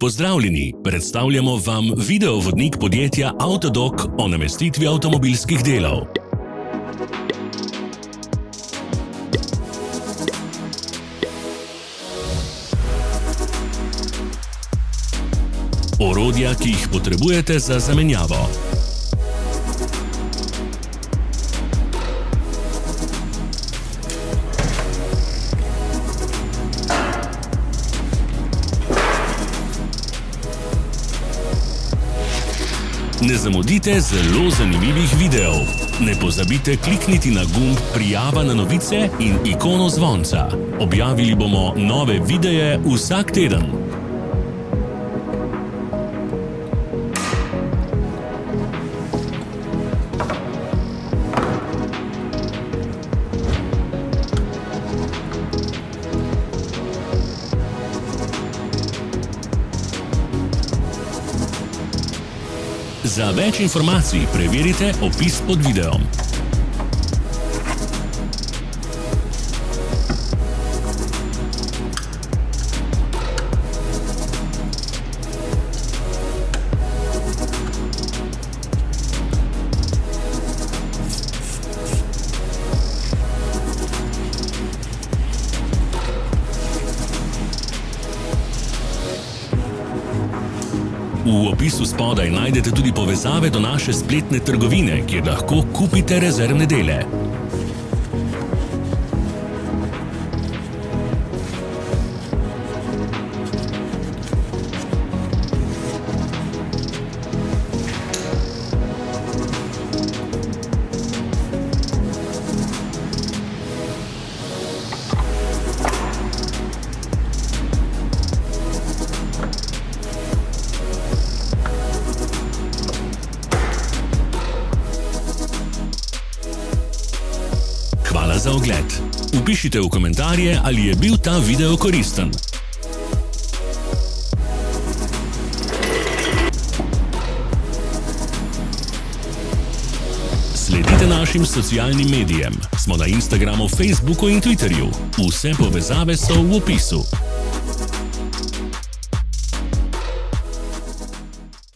Pozdravljeni, predstavljamo vam videovodnik podjetja Autodoc o namestitvi avtomobilskih delov. Orodja, ki jih potrebujete za zamenjavo. Ne zamudite zelo zanimivih videov. Ne pozabite klikniti na gumb Prijava na novice in ikono zvonca. Objavili bomo nove videe vsak teden. Za več informacij preverite opis pod videom. V opisu spodaj najdete tudi povezave do naše spletne trgovine, kjer lahko kupite rezervne dele. Hvala za ogled. Vpišite v komentarje, ali je bil ta video koristen. Sledite našim socialnim medijem. Smo na Instagramu, Facebooku in Twitterju. Vse povezave so v opisu.